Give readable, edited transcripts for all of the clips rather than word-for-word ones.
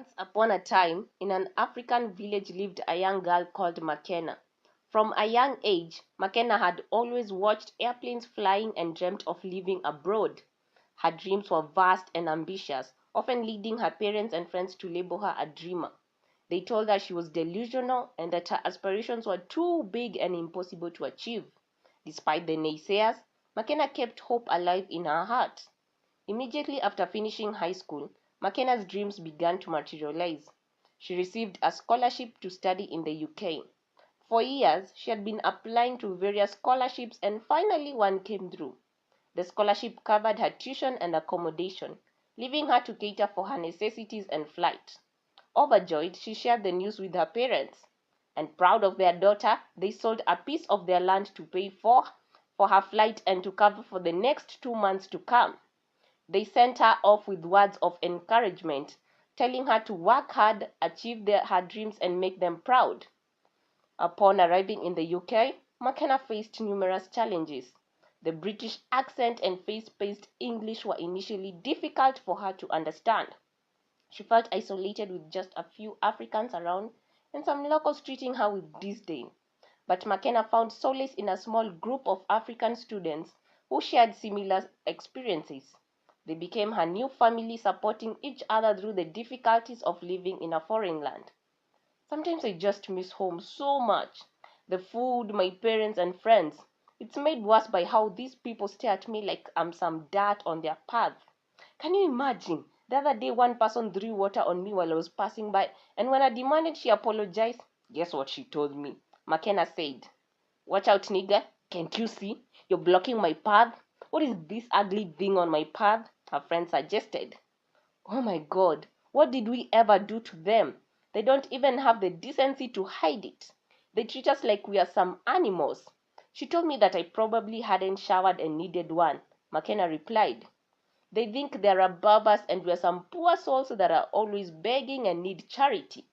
Once upon a time, in an African village lived a young girl called Makena. From a young age, Makena had always watched airplanes flying and dreamt of living abroad. Her dreams were vast and ambitious, often leading her parents and friends to label her a dreamer. They told her she was delusional and that her aspirations were too big and impossible to achieve. Despite the naysayers, Makena kept hope alive in her heart. Immediately after finishing high school, Makena's dreams began to materialize. She received a scholarship to study in the UK. For years, she had been applying to various scholarships and finally one came through. The scholarship covered her tuition and accommodation, leaving her to cater for her necessities and flight. Overjoyed, she shared the news with her parents. And proud of their daughter, they sold a piece of their land to pay for her flight and to cover for the next 2 months to come. They sent her off with words of encouragement, telling her to work hard, achieve her dreams, and make them proud. Upon arriving in the UK, Makena faced numerous challenges. The British accent and fast-paced English were initially difficult for her to understand. She felt isolated with just a few Africans around and some locals treating her with disdain. But Makena found solace in a small group of African students who shared similar experiences. They became her new family, supporting each other through the difficulties of living in a foreign land. Sometimes I just miss home so much. The food, my parents, and friends. It's made worse by how these people stare at me like I'm some dirt on their path. Can you imagine? The other day, one person threw water on me while I was passing by, and when I demanded she apologize, guess what she told me? Makena said, "Watch out, nigga. Can't you see? You're blocking my path. What is this ugly thing on my path?" Her friend suggested. Oh my God, what did we ever do to them? They don't even have the decency to hide it. They treat us like we are some animals. She told me that I probably hadn't showered and needed one. Makena replied, "They think they're above us and we're some poor souls that are always begging and need charity."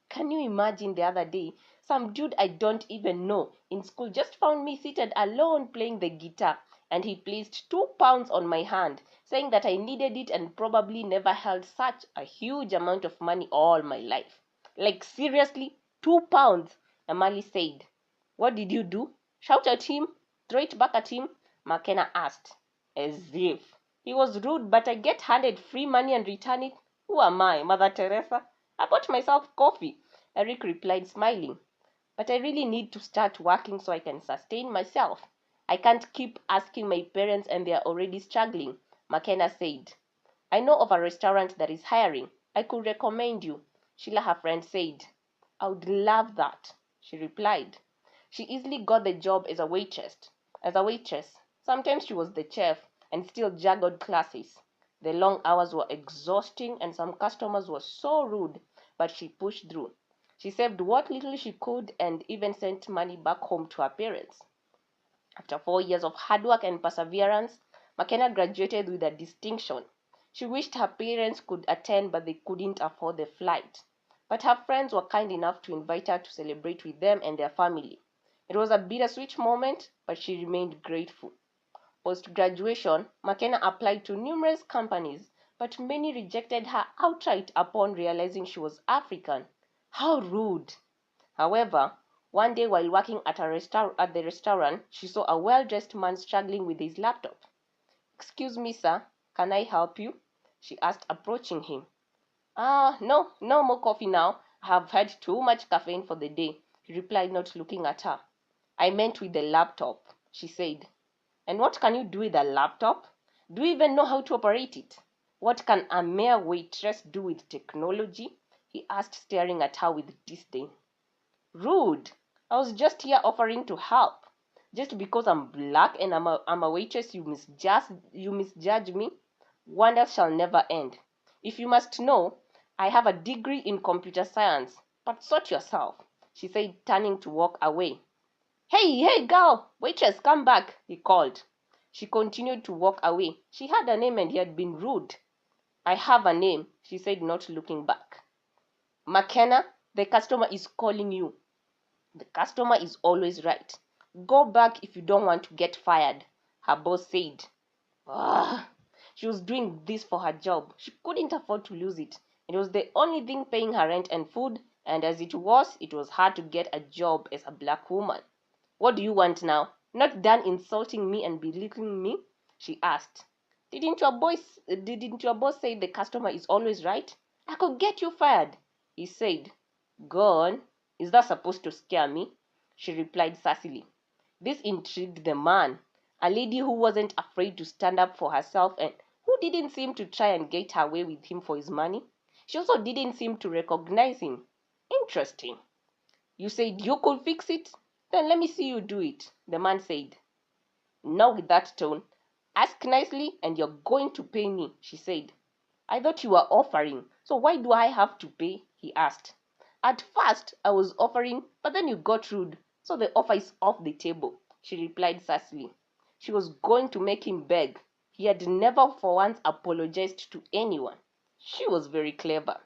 Can you imagine the other day, some dude I don't even know in school just found me seated alone playing the guitar, and he placed 2 pounds on my hand, saying that I needed it and probably never held such a huge amount of money all my life. Like seriously, 2 pounds, Amali said. What did you do? Shout at him? Throw it back at him? Makena asked. As if. He was rude, but I get handed free money and return it? Who am I, Mother Teresa? I bought myself coffee, Eric replied, smiling. But I really need to start working so I can sustain myself. I can't keep asking my parents and they are already struggling, Makena said. I know of a restaurant that is hiring. I could recommend you, Sheila, her friend, said. I would love that, she replied. She easily got the job as a waitress. Sometimes she was the chef and still juggled classes. The long hours were exhausting and some customers were so rude, but she pushed through. She saved what little she could and even sent money back home to her parents. After 4 years of hard work and perseverance, Makena graduated with a distinction. She wished her parents could attend, but they couldn't afford the flight. But her friends were kind enough to invite her to celebrate with them and their family. It was a bittersweet moment, but she remained grateful. Post-graduation, Makena applied to numerous companies, but many rejected her outright upon realizing she was African. How rude! However, one day while working at the restaurant, she saw a well-dressed man struggling with his laptop. "Excuse me, sir, can I help you?" she asked, approaching him. No, no more coffee now. I have had too much caffeine for the day," he replied, not looking at her. "I meant with the laptop," she said. "And what can you do with a laptop? Do you even know how to operate it? What can a mere waitress do with technology?" he asked, staring at her with disdain. "Rude! I was just here offering to help. Just because I'm black and I'm a waitress, you misjudge me? Wonders shall never end. If you must know, I have a degree in computer science. But sort yourself," she said, turning to walk away. Hey, girl! Waitress, come back," he called. She continued to walk away. She had a name and he had been rude. "I have a name," she said, not looking back. "Makena, the customer is calling you." "The customer is always right. Go back if you don't want to get fired," her boss said. Ugh. She was doing this for her job. She couldn't afford to lose it. It was the only thing paying her rent and food, and as it was hard to get a job as a black woman. "What do you want now? Not done insulting me and belittling me?" she asked. Didn't your boss say the customer is always right? I could get you fired," he said. "Go on. Is that supposed to scare me?" she replied sassily. This intrigued the man. A lady who wasn't afraid to stand up for herself and who didn't seem to try and get her way with him for his money. She also didn't seem to recognize him. Interesting. "You said you could fix it? Then let me see you do it," the man said. Not with that tone. "Ask nicely and you're going to pay me," she said. "I thought you were offering, so why do I have to pay?" he asked. "At first I was offering, but then you got rude, so the offer is off the table," she replied sassily. She was going to make him beg. He had never for once apologized to anyone. She was very clever.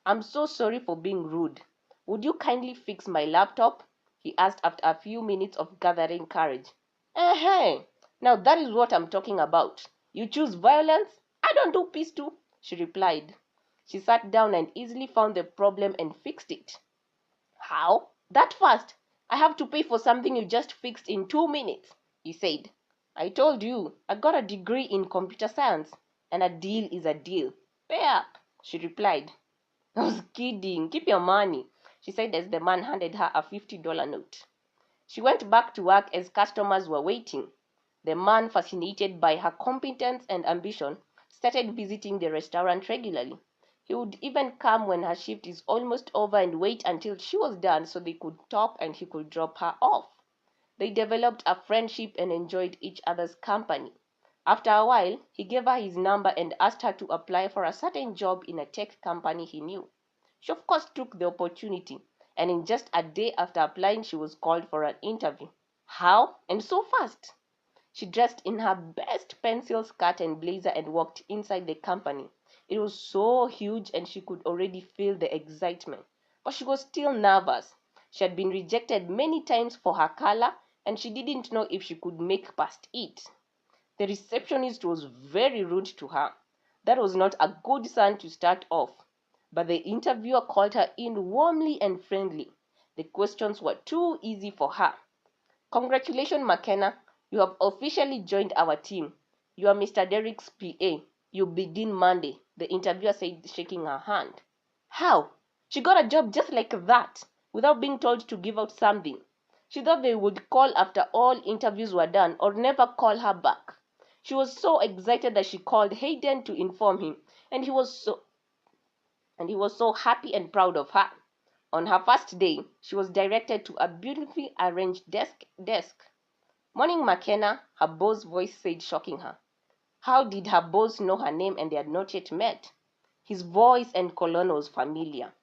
"I'm so sorry for being rude. Would you kindly fix my laptop?" he asked after a few minutes of gathering courage. "Eh, now that is what I'm talking about. You choose violence? I don't do peace too," she replied. She sat down and easily found the problem and fixed it. "How? That fast? I have to pay for something you just fixed in 2 minutes," he said. "I told you, I got a degree in computer science, and a deal is a deal. Pay up," she replied. "I was kidding. Keep your money," she said as the man handed her a $50 note. She went back to work as customers were waiting. The man, fascinated by her competence and ambition, started visiting the restaurant regularly. He would even come when her shift is almost over and wait until she was done so they could talk and he could drop her off. They developed a friendship and enjoyed each other's company. After a while, he gave her his number and asked her to apply for a certain job in a tech company he knew. She of course took the opportunity, and in just a day after applying she was called for an interview. How? And so fast? She dressed in her best pencil skirt and blazer and walked inside the company. It was so huge and she could already feel the excitement. But she was still nervous. She had been rejected many times for her color and she didn't know if she could make past it. The receptionist was very rude to her. That was not a good sign to start off. But the interviewer called her in warmly and friendly. The questions were too easy for her. "Congratulations, Makena. You have officially joined our team. You are Mr. Derek's PA. You begin Monday," the interviewer said, shaking her hand. How? She got a job just like that, without being told to give out something. She thought they would call after all interviews were done or never call her back. She was so excited that she called Hayden to inform him, and he was so happy and proud of her. On her first day, she was directed to a beautifully arranged desk. "Morning, Makena," her boss voice said, shocking her. How did her boss know her name and they had not yet met? His voice and cologne was familiar.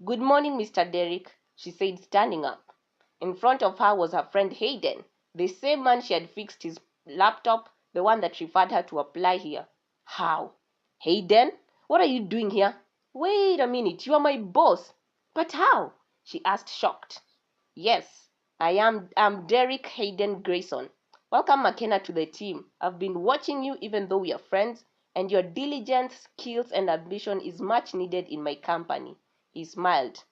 "Good morning, Mr. Derek," she said, standing up. In front of her was her friend Hayden, the same man she had fixed his laptop, the one that referred her to apply here. How? "Hayden, what are you doing here?" "Wait a minute, you are my boss." "But how?" she asked, shocked. "Yes, I'm Derek Hayden Grayson. Welcome, Makena, to the team. I've been watching you even though we are friends, and your diligence, skills, and ambition is much needed in my company." He smiled.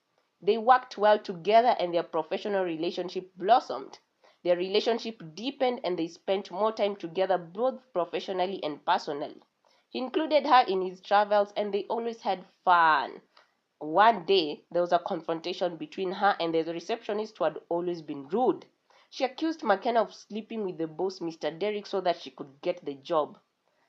They worked well together and their professional relationship blossomed. Their relationship deepened and they spent more time together both professionally and personally. He included her in his travels and they always had fun. One day, there was a confrontation between her and the receptionist who had always been rude. She accused Makena of sleeping with the boss, Mr. Derek, so that she could get the job.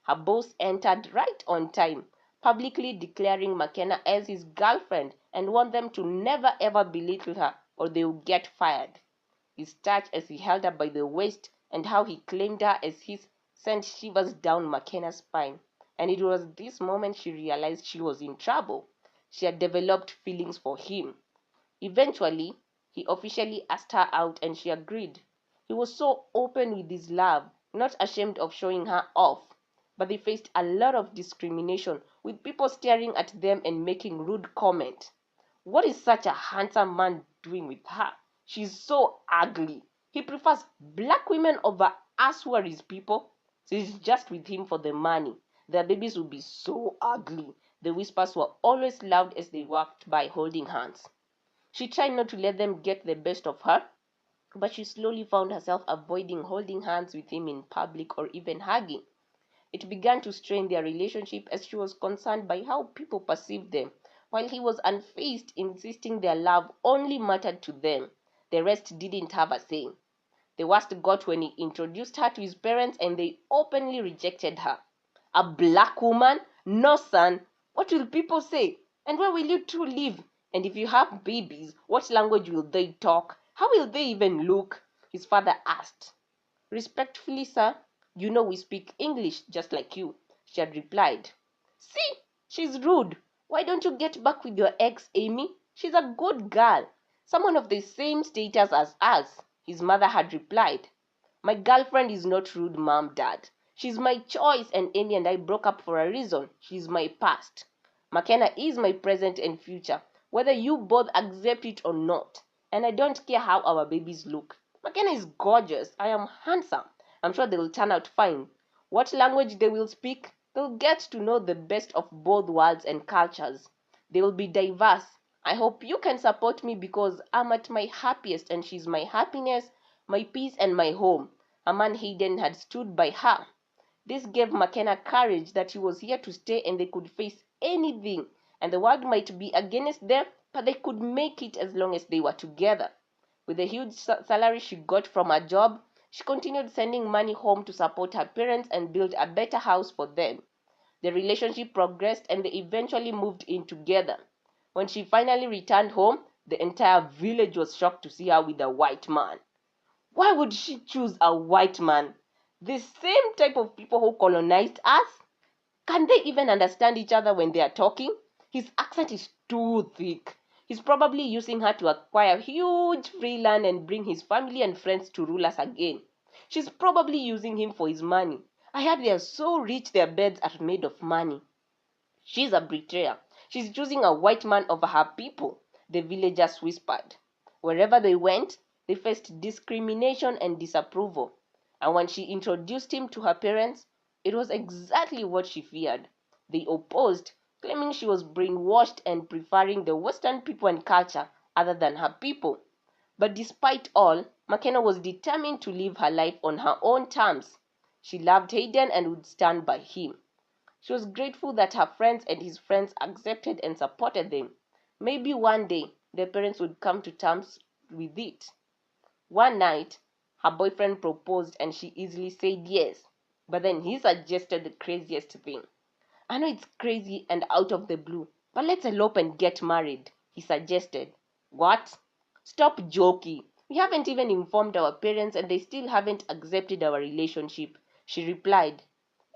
Her boss entered right on time, publicly declaring Makena as his girlfriend and warned them to never ever belittle her or they would get fired. His touch as he held her by the waist and how he claimed her as his sent shivers down Makena's spine. And it was this moment she realized she was in trouble. She had developed feelings for him. Eventually, he officially asked her out and she agreed. He was so open with his love, not ashamed of showing her off. But they faced a lot of discrimination, with people staring at them and making rude comments. What is such a handsome man doing with her? She's so ugly. He prefers black women over us who are his people. She's just with him for the money. Their babies will be so ugly. The whispers were always loud as they walked by holding hands. She tried not to let them get the best of her, but she slowly found herself avoiding holding hands with him in public or even hugging. It began to strain their relationship as she was concerned by how people perceived them, while he was unfazed, insisting their love only mattered to them. The rest didn't have a say. The worst got when he introduced her to his parents and they openly rejected her. A black woman? No, son. What will people say? And where will you two live? And if you have babies, what language will they talk? How will they even look? His father asked. Respectfully, sir, you know we speak English just like you, she had replied. See, she's rude. Why don't you get back with your ex, Amy? She's a good girl. Someone of the same status as us, his mother had replied. My girlfriend is not rude, mom, dad. She's my choice and Amy and I broke up for a reason. She's my past. Makena is my present and future, whether you both accept it or not. And I don't care how our babies look. Makena is gorgeous. I am handsome. I'm sure they will turn out fine. What language they will speak? They'll get to know the best of both worlds and cultures. They will be diverse. I hope you can support me because I'm at my happiest and she's my happiness, my peace and my home. A man Hayden had stood by her. This gave Makena courage that he was here to stay and they could face anything. And the world might be against them, but they could make it as long as they were together. With the huge salary she got from her job, she continued sending money home to support her parents and build a better house for them. The relationship progressed and they eventually moved in together. When she finally returned home, the entire village was shocked to see her with a white man. Why would she choose a white man? The same type of people who colonized us? Can they even understand each other when they are talking? His accent is too thick. He's probably using her to acquire huge free land and bring his family and friends to rule us again. She's probably using him for his money. I heard they are so rich their beds are made of money. She's a betrayer. She's choosing a white man over her people, the villagers whispered. Wherever they went, they faced discrimination and disapproval. And when she introduced him to her parents, it was exactly what she feared. They opposed, claiming she was brainwashed and preferring the Western people and culture other than her people. But despite all, Makena was determined to live her life on her own terms. She loved Hayden and would stand by him. She was grateful that her friends and his friends accepted and supported them. Maybe one day their parents would come to terms with it. One night, her boyfriend proposed and she easily said yes. But then he suggested the craziest thing. I know it's crazy and out of the blue, but let's elope and get married, he suggested. What? Stop joking. We haven't even informed our parents and they still haven't accepted our relationship, she replied.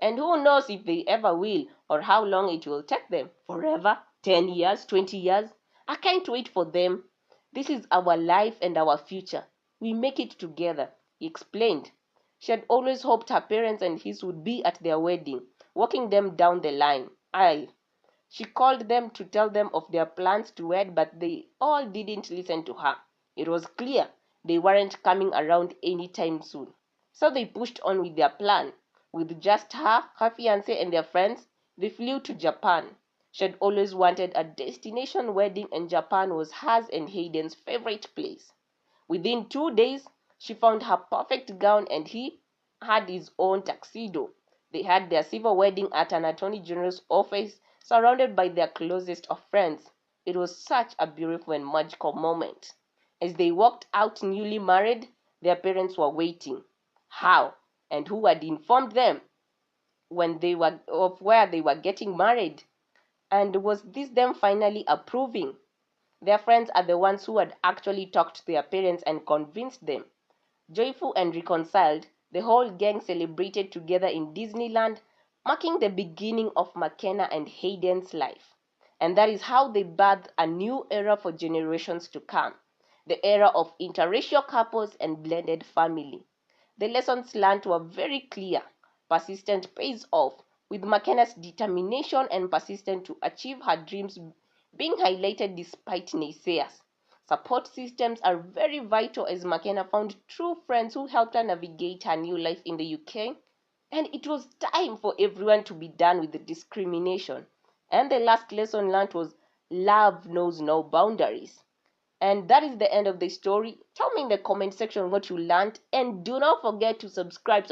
And who knows if they ever will or how long it will take them? Forever? 10 years? 20 years? I can't wait for them. This is our life and our future. We make it together, he explained. She had always hoped her parents and his would be at their wedding, walking them down the aisle. She called them to tell them of their plans to wed, but they all didn't listen to her. It was clear they weren't coming around anytime soon. So they pushed on with their plan. With just her fiancé, and their friends, they flew to Japan. She had always wanted a destination wedding, and Japan was hers and Hayden's favorite place. Within 2 days, she found her perfect gown and he had his own tuxedo. They had their civil wedding at an attorney general's office, surrounded by their closest of friends. It was such a beautiful and magical moment. As they walked out newly married, their parents were waiting. How and who had informed them when they were of where they were getting married? And was this them finally approving? Their friends are the ones who had actually talked to their parents and convinced them. Joyful and reconciled, the whole gang celebrated together in Disneyland, marking the beginning of Makena and Hayden's life. And that is how they birthed a new era for generations to come, the era of interracial couples and blended family. The lessons learned were very clear. Persistence pays off, with Makena's determination and persistence to achieve her dreams being highlighted despite naysayers. Support systems are very vital as Makena found true friends who helped her navigate her new life in the UK. And it was time for everyone to be done with the discrimination. And the last lesson learned was love knows no boundaries. And that is the end of the story. Tell me in the comment section what you learned. And do not forget to subscribe.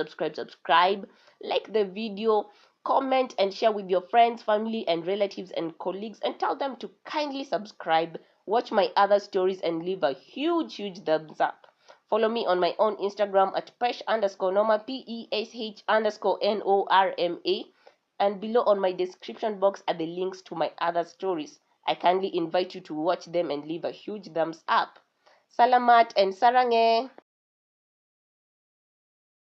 Like the video, comment and share with your friends, family, and relatives and colleagues. And tell them to kindly subscribe, watch my other stories, and leave a huge thumbs up. Follow me on my own Instagram at pesh_norma, PESH_NORMA. And below on my description box are the links to my other stories. I kindly invite you to watch them and leave a huge thumbs up. Salamat and sarange!